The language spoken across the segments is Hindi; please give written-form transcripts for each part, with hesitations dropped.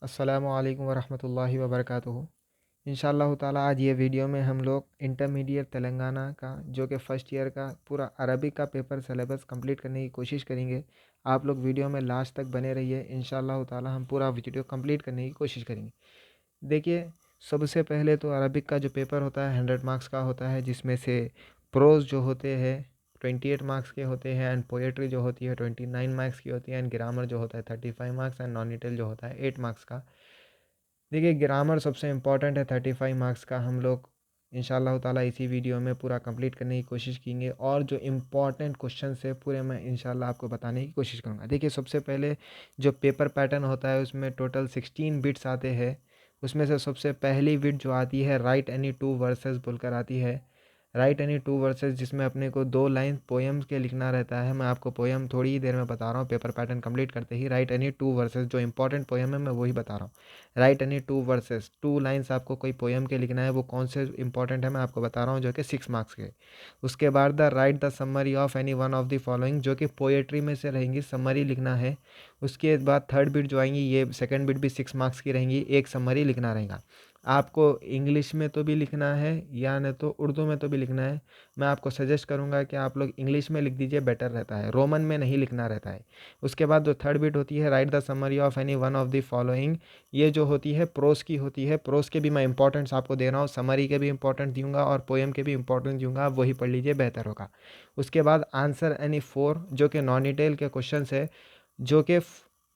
अस्सलामुअलैकुम वरहमतुल्लाहि वबरकातुहू। इंशाअल्लाह ताला आज ये वीडियो में हम लोग इंटरमीडिएट तेलंगाना का जो कि फ़र्स्ट ईयर का पूरा अरबिक का पेपर सिलेबस कंप्लीट करने की कोशिश करेंगे। आप लोग वीडियो में लास्ट तक बने रहिए। इंशाअल्लाह ताला हम पूरा वीडियो कंप्लीट करने की कोशिश करेंगे। देखिए, सबसे पहले तो अरबिक का जो पेपर होता है 100 मार्क्स का होता है, जिसमें से प्रोज़ जो होते हैं 28 मार्क्स के होते हैं एंड पोएट्री जो होती है 29 मार्क्स की होती है एंड ग्रामर जो होता है 35 मार्क्स एंड नॉन डिटेल जो होता है 8 मार्क्स का। देखिए, ग्रामर सबसे इम्पॉर्टेंट है 35 मार्क्स का। हम लोग इंशाअल्लाह ताला इसी वीडियो में पूरा कंप्लीट करने की कोशिश करेंगे और जो इम्पॉर्टेंट क्वेश्चन है पूरे मैं इंशाअल्लाह आपको बताने की कोशिश करूँगा। देखिए, सबसे पहले जो पेपर पैटर्न होता है उसमें टोटल 16 बिट्स आते हैं। उसमें से सबसे पहली बिट जो आती है राइट एनी टू वर्सेस बोलकर आती है। राइट एनी टू वर्सेस, जिसमें अपने को 2 लाइन पोएम्स के लिखना रहता है। मैं आपको पोएम थोड़ी ही देर में बता रहा हूँ, पेपर पैटर्न कंप्लीट करते ही। राइट एनी टू वर्सेस जो इंपॉर्टेंट पोएम है मैं वही बता रहा हूँ। Right any two versus, 2 lines आपको कोई पोएम के लिखना है। वो कौन से इंपॉर्टेंट है मैं आपको बता रहा हूँ, जो कि 6 मार्क्स के। उसके बाद the right the summary of any one of the following, जो कि पोएट्री में से रहेंगी, समरी लिखना है। उसके बाद थर्ड बिट जो आएंगी, ये सेकंड बिट भी 6 मार्क्स की रहेंगी, एक समरी लिखना रहेगा। आपको इंग्लिश में तो भी लिखना है या नहीं तो उर्दू में तो भी लिखना है। मैं आपको सजेस्ट करूंगा कि आप लोग इंग्लिश में लिख दीजिए, बेटर रहता है, रोमन में नहीं लिखना रहता है। उसके बाद जो थर्ड बिट होती है right the summary of any one of the following, ये जो होती है प्रोस की होती है। प्रोस के भी मैं इंपॉर्टेंट्स आपको दे रहा हूँ, समरी के भी इंपॉर्टेंट दूंगा और पोएम के भी इंपॉर्टेंट दूंगा, आप वही पढ़ लीजिए, बेहतर होगा। उसके बाद आंसर एनी 4, जो कि नॉन डिटेल के क्वेश्चन है, जो कि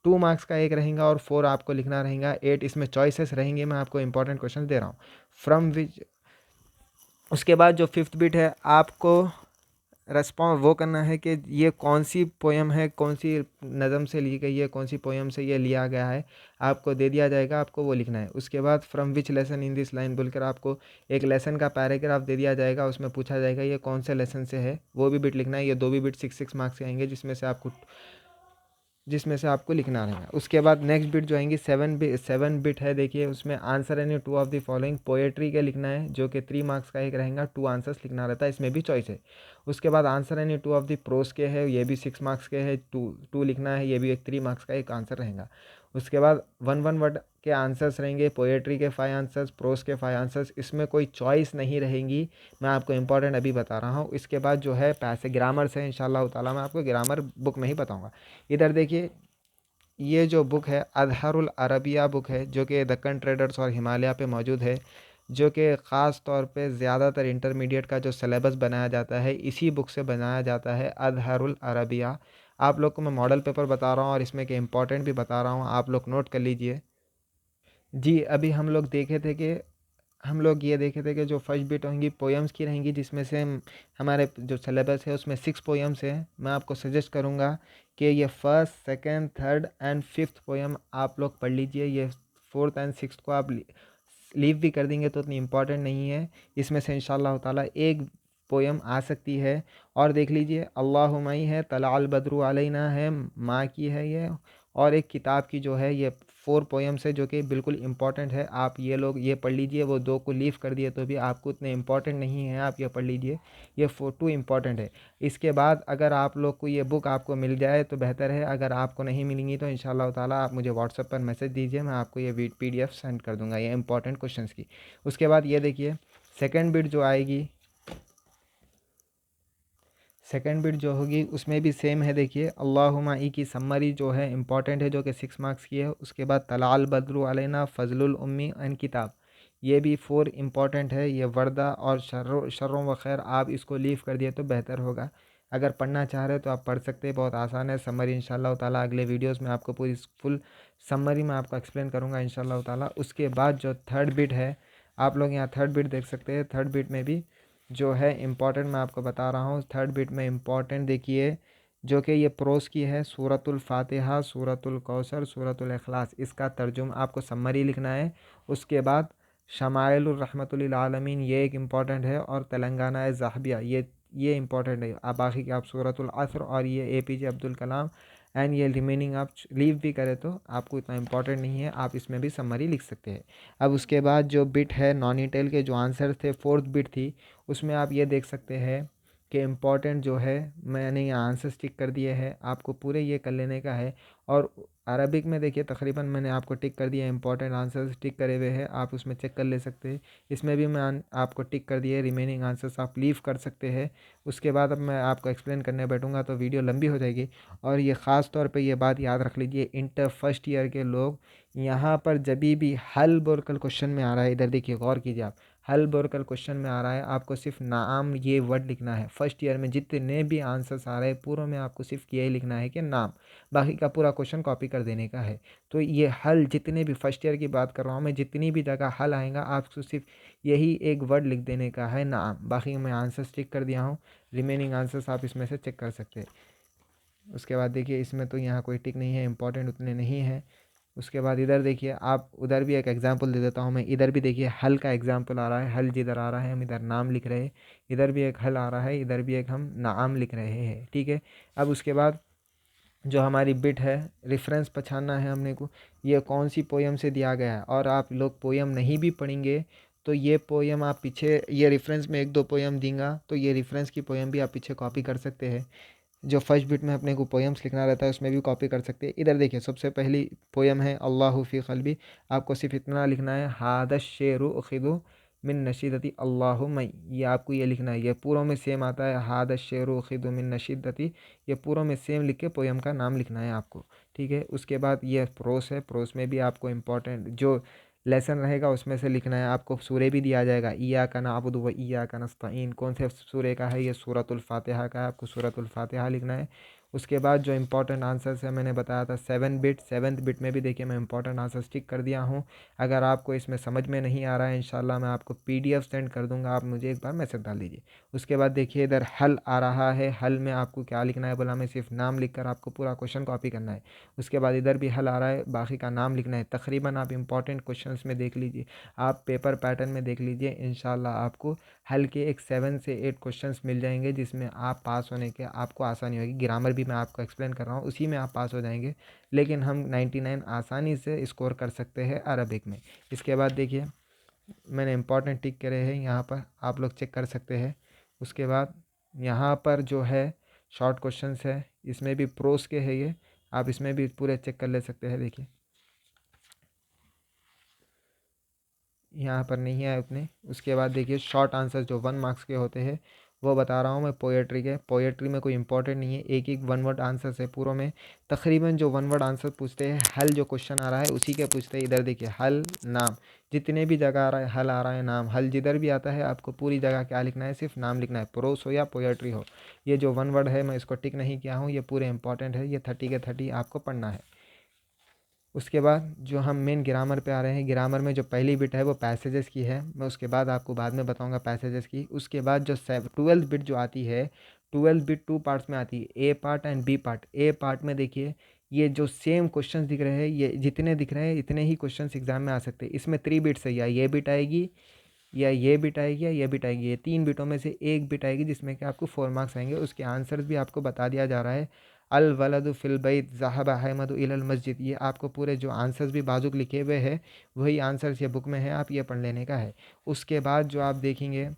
2 मार्क्स का एक रहेगा और 4 आपको लिखना रहेगा। 8 इसमें चॉइसेस रहेंगे, मैं आपको इंपॉर्टेंट क्वेश्चन दे रहा हूँ फ्रॉम विच। उसके बाद जो फिफ्थ बिट है, आपको रेस्पॉन्स वो करना है कि ये कौन सी पोएम है, कौन सी नज़म से ली गई है, कौन सी पोएम से ये लिया गया है, आपको दे दिया जाएगा, आपको वो लिखना है। उसके बाद from which lesson in this line बोलकर आपको एक लेसन का पैराग्राफ दे दिया जाएगा, उसमें पूछा जाएगा ये कौन से लेसन से है, वो भी बिट लिखना है। ये दो भी बिट 6 मार्क्स के आएंगे, जिसमें से आपको लिखना रहेगा। उसके बाद नेक्स्ट बिट जो आएंगी 7 बिट है। देखिए, उसमें answer any 2 of the following, poetry के लिखना है, जो कि 3 मार्क्स का एक रहेगा, 2 आंसर्स लिखना रहता है, इसमें भी चॉइस है। उसके बाद answer any 2 of the pros के है, ये भी 6 मार्क्स के है, टू लिखना है, ये भी एक 3 मार्क्स का एक आंसर रहेगा। उसके बाद 1 वर्ड के आंसर्स रहेंगे, पोएट्री के 5 आंसर्स, प्रोस के 5 आंसर्स, इसमें कोई चॉइस नहीं रहेंगी, मैं आपको इंपॉर्टेंट अभी बता रहा हूँ। इसके बाद जो है पैसे ग्रामर से इंशाअल्लाह ताला मैं आपको ग्रामर बुक में ही बताऊँगा। इधर देखिए, ये जो बुक है अज़हरुल अरबिया बुक है, जो कि दक्कन ट्रेडर्स और हिमालय पे मौजूद है, जो कि ख़ास तौर पे ज़्यादातर इंटरमीडिएट का जो सिलेबस बनाया जाता है इसी बुक से बनाया जाता है, अज़हरुल अरबिया। आप लोग को मैं मॉडल पेपर बता रहा हूँ और इसमें के इम्पोर्टेंट भी बता रहा हूँ, आप लोग नोट कर लीजिए। जी, अभी हम लोग ये देखे थे कि जो फर्स्ट बिट होंगी पोएम्स की रहेंगी, जिसमें से हमारे जो सिलेबस है उसमें 6 पोएम्स हैं। मैं आपको सजेस्ट करूँगा कि ये first, second, third and fifth poem आप लोग पढ़ लीजिए। ये फोर्थ एंड सिक्स्थ को आप लीव भी कर देंगे तो उतनी इम्पॉर्टेंट नहीं है। इसमें से इंशाअल्लाह ताला एक पोएम आ सकती है। और देख लीजिए, अल्लाहुम्मा है, तलाअल बद्रु अलैना है, माँ की है ये, और एक किताब की जो है, ये 4 पोएम्स है जो कि बिल्कुल इंपॉर्टेंट है। आप ये लोग ये पढ़ लीजिए, वो 2 को लीव कर दिए तो भी आपको उतने इंपॉर्टेंट नहीं है, आप ये पढ़ लीजिए, ये 2 इंपॉर्टेंट है। इसके बाद अगर आप लोग को ये बुक आपको मिल जाए तो बेहतर है, अगर आपको नहीं मिलेंगी तो इंशाअल्लाह ताला आप मुझे व्हाट्सएप पर मैसेज दीजिए, मैं आपको ये PDF सेंड कर दूँगा ये इंपॉर्टेंट क्वेश्चंस की। उसके बाद ये देखिए, सेकेंड बिट जो आएगी, सेकेंड बिट जो होगी उसमें भी सेम है। देखिए, अल्लाहुम्मा ई की समरी जो है इंपॉर्टेंट है, जो कि 6 मार्क्स की है। उसके बाद तलाल बद्रु अलैना फजलुल उम्मी एंड किताब, ये भी 4 इंपॉर्टेंट है। ये वर्दा और शर्रों व खैर, आप इसको लीव कर दिए तो बेहतर होगा। अगर पढ़ना चाह रहे हो तो आप पढ़ सकते हैं, बहुत आसान है। समरी इंशाल्लाह ताला अगले वीडियोस में आपको पूरी फुल समरी में आपको एक्सप्लेन करूँगा इंशाल्लाह ताला। उसके बाद जो थर्ड बिट है, आप लोग यहाँ थर्ड बिट देख सकते हैं। थर्ड बिट में भी जो है इम्पॉर्टेंट मैं आपको बता रहा हूँ। थर्ड बिट में इम्पॉर्टेंट देखिए, जो कि ये प्रोस की है, सूरतुल फातिहा, सूरतुल कौसर, सूरतुल इखलास, इसका तर्जुमा आपको समरी लिखना है। उसके बाद शमाइलुर रहमतुल लिल आलमीन, ये एक इम्पॉर्टेंट है, और तेलंगाना ज़ाहबिया, ये इम्पॉर्टेंट है। आप बाकी की आप सूरतुल असर और ये APJ अब्दुल कलाम एंड ये रिमेनिंग आप लीव भी करें तो आपको इतना इंपॉर्टेंट नहीं है, आप इसमें भी समरी लिख सकते हैं। अब उसके बाद जो बिट है नॉनिटेल के जो आंसर थे, फोर्थ बिट थी, उसमें आप ये देख सकते हैं कि इम्पॉर्टेंट जो है मैंने यहाँ आंसर टिक कर दिए हैं, आपको पूरे ये कर लेने का है। और अरबिक में देखिए तकरीबन मैंने आपको टिक कर दिया, इंपॉर्टेंट आंसर्स टिक करे हुए हैं, आप उसमें चेक कर ले सकते हैं। इसमें भी मैं आपको टिक कर दिए, रिमेनिंग आंसर्स आप लीव कर सकते हैं। उसके बाद अब मैं आपको एक्सप्लेन करने बैठूंगा तो वीडियो लंबी हो जाएगी। और ये ख़ास तौर पे ये बात याद रख लीजिए, इंटर फर्स्ट ईयर के लोग यहाँ पर जब भी हल बोरकल क्वेश्चन में आ रहा है, इधर देखिए गौर कीजिए आप, हल बोरकल क्वेश्चन में आ रहा है, आपको सिर्फ नाम ये वर्ड लिखना है। फर्स्ट ईयर में जितने भी आंसर्स आ रहे हैं पूरों में आपको सिर्फ यही लिखना है कि नाम, बाकी का पूरा क्वेश्चन कॉपी कर देने का है। तो ये हल जितने भी फर्स्ट ईयर की बात कर रहा हूँ मैं, जितनी भी जगह हल आएगा आपको सिर्फ यही एक वर्ड लिख देने का है, नाम। बाकी मैं आंसर्स चेक कर दिया हूँ, रिमेनिंग आंसर्स आप इसमें से चेक कर सकते हैं। उसके बाद देखिए इसमें तो यहाँ कोई टिक नहीं है, इंपॉर्टेंट उतने नहीं है। उसके बाद इधर देखिए आप, उधर भी एक एग्जांपल दे देता हूँ मैं। इधर भी देखिए हल का एग्जांपल आ रहा है, हल जिधर आ रहा है हम इधर नाम लिख रहे हैं, इधर भी एक हल आ रहा है, इधर भी एक हम नाम लिख रहे हैं, ठीक है। अब उसके बाद जो हमारी बिट है, रेफरेंस पहचानना है हमने को, ये कौन सी पोयम से दिया गया है। और आप लोग पोयम नहीं भी पढ़ेंगे तो ये पोयम आप पीछे, ये रेफरेंस में एक दो पोयम दूंगा तो ये रेफरेंस की पोयम भी आप पीछे कॉपी कर सकते हैं। जो फर्स्ट बिट में अपने को पोयम्स लिखना रहता है उसमें भी कॉपी कर सकते हैं। इधर देखिए सबसे पहली पोयम है अल्लाहु फ़ी क़ल्बी, आपको सिर्फ इतना लिखना है, हादश शेरु उखिदु मिन नशीदती अल्लाहु मई, ये आपको ये लिखना है। ये पूरों में सेम आता है, हादश शेरु उखिदु मिन नशीदती, ये पूरों में सेम लिख के पोयम का नाम लिखना है आपको, ठीक है। उसके बाद ये प्रोस है, प्रोस में भी आपको इम्पोर्टेंट जो लेसन रहेगा उसमें से लिखना है। आपको सूरे भी दिया जाएगा, इय्याका नअबुदु व इय्याका नस्तईन, कौन से सूरे का है, ये सूरतुल फातिहा का है, आपको सूरतुल फातिहा लिखना है। उसके बाद जो इंपॉर्टेंट आंसर्स है मैंने बताया था 7 बिट, 7th बिट में भी देखिए मैं इंपॉर्टेंट आंसर्स टिक कर दिया हूँ। अगर आपको इसमें समझ में नहीं आ रहा है इंशाल्लाह मैं आपको PDF सेंड कर दूंगा, आप मुझे एक बार मैसेज डाल दीजिए। उसके बाद देखिए इधर हल आ रहा है, हल में आपको क्या लिखना है बोला, मैं सिर्फ नाम लिख कर आपको पूरा क्वेश्चन कॉपी करना है। उसके बाद इधर भी हल आ रहा है, बाकी का नाम लिखना है। तकरीबन आप इंपॉर्टेंट क्वेश्चंस में देख लीजिए, आप पेपर पैटर्न में देख लीजिए, इंशाल्लाह आपको हल के एक 7 से 8 क्वेश्चंस मिल जाएंगे जिसमें आप पास होने के आपको आसानी होगी। ग्रामर भी मैं आपको एक्सप्लेन कर रहा हूँ, उसी में आप पास हो जाएंगे, लेकिन हम 99 आसानी से स्कोर कर सकते हैं अरबिक में। इसके बाद देखिए मैंने इंपॉर्टेंट टिक करे हैं यहाँ पर, आप लोग चेक कर सकते हैं। उसके बाद यहाँ पर जो है शॉर्ट क्वेश्चंस है, इसमें भी प्रोस के है ये, आप इसमें भी पूरे चेक कर ले सकते हैं। देखिए यहाँ पर नहीं आए उतने। उसके बाद देखिए शॉर्ट आंसर जो 1 मार्क्स के होते हैं वो बता रहा हूँ मैं पोएट्री के। पोएट्री में कोई इंपॉर्टेंट नहीं है, एक एक 1 वर्ड आंसर है पूरों में। तकरीबन जो 1 वर्ड आंसर पूछते हैं, हल जो क्वेश्चन आ रहा है उसी के पूछते हैं। इधर देखिए हल नाम, जितने भी जगह आ रहा है हल आ रहा है नाम, हल जिधर भी आता है आपको पूरी जगह क्या लिखना है, सिर्फ नाम लिखना है, प्रोस हो या पोएट्री हो। ये जो 1 वर्ड है मैं इसको टिक नहीं किया हूँ, ये पूरे इंपॉर्टेंट है, ये 30 के 30 आपको पढ़ना है। उसके बाद जो हम मेन ग्रामर पे आ रहे हैं, ग्रामर में जो पहली बिट है वो पैसेजेस की है, मैं उसके बाद आपको बाद में बताऊंगा पैसेजेस की। उसके बाद जो 12th बिट जो आती है, 12th बिट 2 पार्ट्स में आती है, A part and B part. A part में देखिए ये जो सेम क्वेश्चंस दिख रहे हैं, ये जितने दिख रहे हैं इतने ही क्वेश्चंस एग्जाम में आ सकते हैं। इसमें 3 बिट्स है, या ये बिट आएगी या ये बिट आएगी या ये बिट आएगी, ये 3 बिटों में से एक बिट आएगी जिसमें कि आपको 4 मार्क्स आएंगे। उसके आंसर्स भी आपको बता दिया जा रहा है। अल वलदु फिल बैत ज़हब अहमद इलल मस्जिद, ये आपको पूरे जो आंसर्स भी बाजुक लिखे हुए हैं वही आंसर्स ये बुक में है, आप ये पढ़ लेने का है। उसके बाद जो आप देखेंगे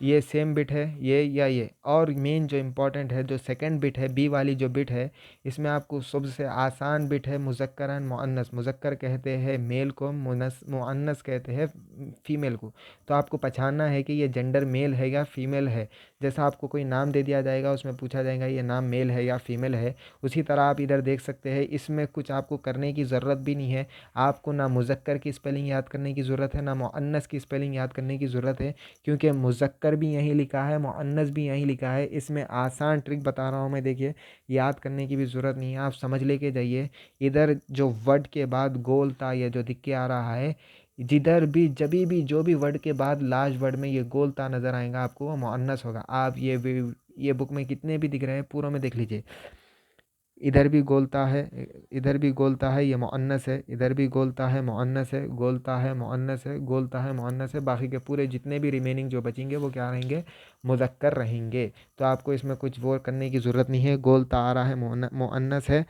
ये सेम बिट है, ये या ये। और मेन जो इम्पोर्टेंट है जो सेकंड बिट है, बी वाली जो बिट है, इसमें आपको सबसे आसान बिट है मुज़क्करन मुअन्नस। मुज़क्कर कहते हैं मेल को, मुअन्नस कहते हैं फीमेल को। तो आपको पहचानना है कि ये जेंडर मेल है या फीमेल है। जैसा आपको कोई नाम दे दिया जाएगा उसमें पूछा जाएगा ये नाम मेल है या फीमेल है, उसी तरह आप इधर देख सकते हैं। इसमें कुछ आपको करने की ज़रूरत भी नहीं है, आपको ना मुज़क्कर की स्पेलिंग याद करने की ज़रूरत है ना मुअन्नस की स्पेलिंग याद करने की ज़रूरत है, क्योंकि मुज़क्कर भी यहीं लिखा है, मुअन्नस भी यहीं लिखा है। इसमें आसान ट्रिक बता रहा हूँ मैं, देखिए याद करने की भी ज़रूरत नहीं है, आप समझ लेके जाइए। इधर जो वर्ड के बाद गोल था ये जो दिख के आ रहा है, जिधर भी जभी भी जो भी वर्ड के बाद लास्ट वर्ड में ये गोल ता नज़र आएगा आपको वो मुअन्नस होगा। आप ये बुक में कितने भी दिख रहे हैं पूरों में देख लीजिए, इधर भी गोलता है, इधर भी गोलता है, ये मुअन्नस है, इधर भी गोलता है मुअन्नस है, गोलता है मुअन्नस है, गोलता है मुअन्नस है। बाकी के पूरे जितने भी रिमेनिंग जो बचेंगे वो क्या रहेंगे, मुज़क्कर रहेंगे। तो आपको इसमें कुछ वो करने की ज़रूरत नहीं है। गोलता आ रहा है मुअन्नस है,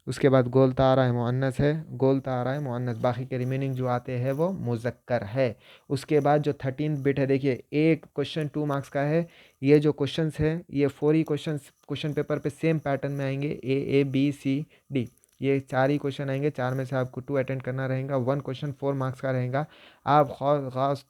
उसके बाद गोलता आ रहा है मुअन्नस है, गोलता आ रहा है मुअन्नस, बाकी के रिमेनिंग जो आते हैं वो मुज़क्कर है। उसके बाद जो 13th बिट है, देखिए एक क्वेश्चन 2 मार्क्स का है। ये जो क्वेश्चंस है ये 4 ही क्वेश्चन पेपर पे सेम पैटर्न में आएंगे, A A B C D। ये 4 ही क्वेश्चन आएंगे, 4 में से आपको 2 अटेंड करना रहेगा। 1 क्वेश्चन 4 मार्क्स का रहेगा। आप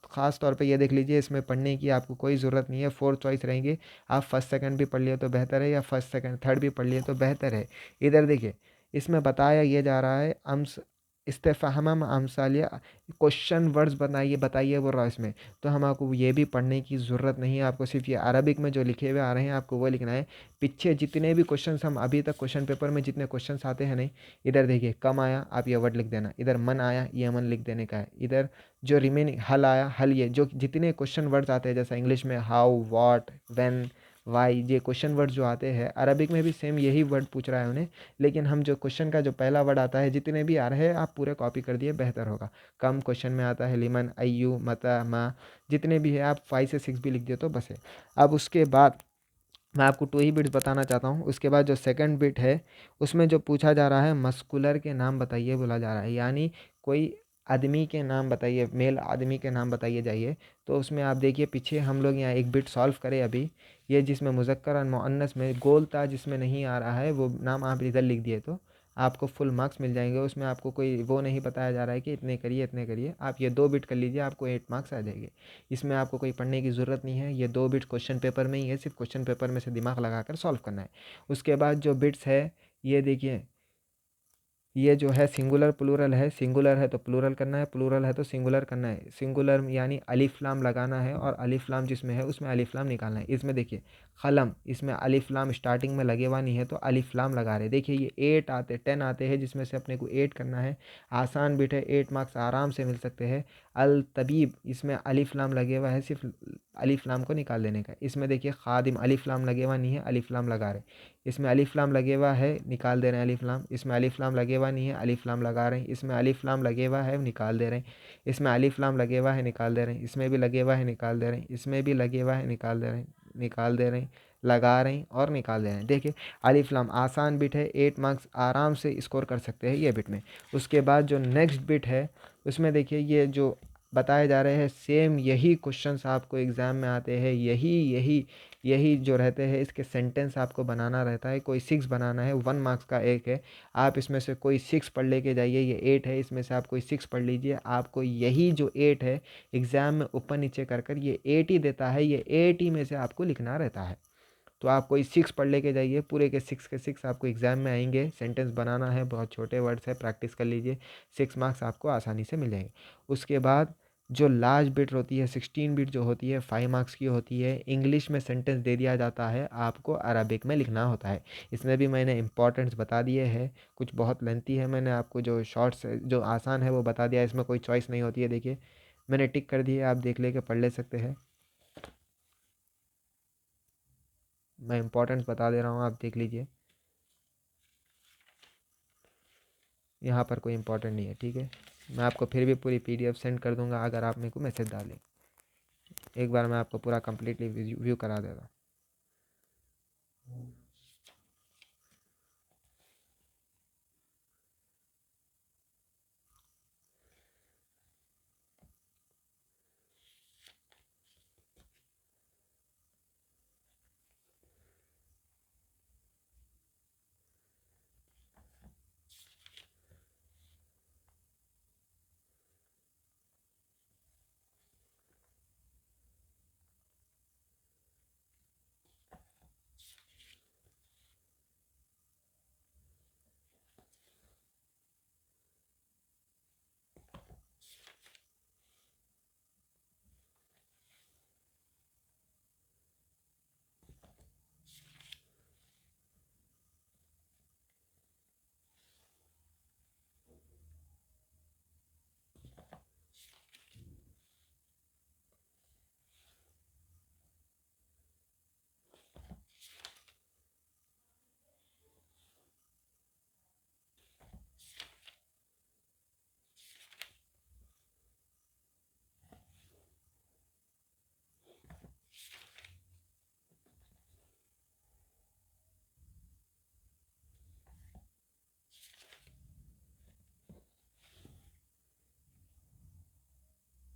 ख़ास तौर पे ये देख लीजिए, इसमें पढ़ने की आपको कोई ज़रूरत नहीं है, 4 चॉइस रहेंगी। आप फर्स्ट सेकंड भी पढ़ लिए तो बेहतर है, या फर्स्ट सेकंड थर्ड भी पढ़ लिए तो बेहतर है। इधर देखिए, इसमें बताया ये जा रहा है अम्स इस्तेफ़हाम अमसालिया, क्वेश्चन वर्ड्स बनाइए बताइए बोल रहा है इसमें। तो हम आपको ये भी पढ़ने की ज़रूरत नहीं है, आपको सिर्फ ये अरबिक में जो लिखे हुए आ रहे हैं आपको वो लिखना है। पीछे जितने भी क्वेश्चंस हम अभी तक क्वेश्चन पेपर में जितने क्वेश्चंस आते हैं नहीं, इधर देखिए कम आया आप ये वर्ड लिख देना, इधर मन आया ये मन लिख देने का है, इधर जो रिमेनिंग हल आया हल, ये जो जितने क्वेश्चन वर्ड्स आते हैं जैसा इंग्लिश में हाउ वाट व्हेन वाई, ये क्वेश्चन वर्ड जो आते हैं अरबिक में भी सेम यही वर्ड पूछ रहा है उन्हें। लेकिन हम जो क्वेश्चन का जो पहला वर्ड आता है जितने भी आ रहे हैं आप पूरे कॉपी कर दिए बेहतर होगा। कम क्वेश्चन में आता है लिमन अयू मता मा, जितने भी है आप 5 से 6 भी लिख दिए तो बस है। अब उसके बाद मैं आपको 2 ही बिट्स बताना चाहता हूँ। उसके बाद जो सेकंड बिट है उसमें जो पूछा जा रहा है मस्कुलर के नाम बताइए बोला जा रहा है, यानी कोई आदमी के नाम बताइए, मेल आदमी के नाम बताइए जाइए। तो उसमें आप देखिए पीछे हम लोग यहाँ एक बिट सॉल्व करें अभी। ये जिसमें मुज़क्कर और मुअन्नस में गोल था जिसमें नहीं आ रहा है वो नाम आप इधर लिख दिए तो आपको फुल मार्क्स मिल जाएंगे। उसमें आपको कोई वो नहीं बताया जा रहा है कि इतने करिए इतने करिए, आप ये 2 बिट कर लीजिए आपको 8 मार्क्स आ जाएंगे। इसमें आपको कोई पढ़ने की ज़रूरत नहीं है, ये 2 बिट्स क्वेश्चन पेपर में ही है, सिर्फ क्वेश्चन पेपर में से दिमाग लगाकर सॉल्व करना है। उसके बाद जो बिट्स है ये देखिए, ये जो है सिंगुलर प्लूरल है, सिंगुलर है तो प्लूरल करना है, प्लूरल है तो सिंगुलर करना है। सिंगुलर यानी अलिफ लाम लगाना है और अलिफ लाम जिसमें है उसमें अलिफ लाम निकालना है। इसमें देखिए कलम, इसमें अलिफ लाम स्टार्टिंग में लगे हुआ नहीं है तो अलिफ लाम लगा रहे। देखिए ये 10 आते हैं जिसमें से अपने को 8 करना है। आसान बिट है, 8 मार्क्स आराम से मिल सकते हैं। अल तबीब, इसमें अलिफ लाम लगे हुआ है, सिर्फ अलिफ लाम को निकाल देने का। इसमें देखिए खादिम, अलिफ लाम लगे हुआ नहीं है, अलिफ लाम लगा रहे। इसमें अलिफ लाम लगे हुआ है, निकाल दे रहे हैं अलिफ लाम। इसमें अलिफ लाम लगे हुआ नहीं है, अलिफ लाम लगा रहे हैं। इसमें अलिफ लाम लगे हुआ है, निकाल दे रहे हैं। इसमें अलिफ लाम लगे हुआ है, निकाल दे रहे हैं। इसमें भी लगे हुआ है, निकाल दे रहे हैं। इसमें भी लगे हुआ है, निकाल दे रहे हैं, निकाल दे रहे हैं, लगा रहे हैं और निकाल दे रहे हैं। देखिए अलिफ लाम आसान बिट है, 8 मार्क्स आराम से स्कोर कर सकते हैं ये बिट में। उसके बाद जो नेक्स्ट बिट है उसमें देखिए ये जो बताए जा रहे हैं सेम यही क्वेश्चंस आपको एग्ज़ाम में आते हैं, यही यही यही जो रहते हैं इसके सेंटेंस आपको बनाना रहता है। कोई 6 बनाना है, 1 मार्क्स का एक है, आप इसमें से कोई 6 पढ़ लेके जाइए। ये 8 है, इसमें से आप कोई 6 पढ़ लीजिए। आपको यही जो 8 है एग्ज़ाम में ऊपर नीचे कर कर ये 8 ही देता है, ये 8 ही में से आपको लिखना रहता है। तो आप कोई 6 पढ़ लेके जाइए, पूरे के 6 के 6 आपको एग्ज़ाम में आएंगे। सेंटेंस बनाना है, बहुत छोटे वर्ड्स है, प्रैक्टिस कर लीजिए, 6 मार्क्स आपको आसानी से मिल जाएंगे। उसके बाद जो लास्ट बिट होती है 16 बिट जो होती है 5 मार्क्स की होती है। इंग्लिश में सेंटेंस दे दिया जाता है, आपको अरबिक में लिखना होता है। इसमें भी मैंने इंपॉर्टेंट्स बता दिए हैं, कुछ बहुत लेंथी है, मैंने आपको जो शॉर्ट्स जो आसान है वो बता दिया। इसमें कोई चॉइस नहीं होती है, देखिए मैंने टिक कर दी है, आप देख लेके पढ़ ले सकते हैं। मैं इंपॉर्टेंट्स बता दे रहा हूँ, आप देख लीजिए। यहाँ पर कोई इंपॉर्टेंट नहीं है, ठीक है। मैं आपको फिर भी पूरी PDF सेंड कर दूंगा अगर आप मेरे को मैसेज डालें। एक बार मैं आपको पूरा कंप्लीटली व्यू करा देता हूँ।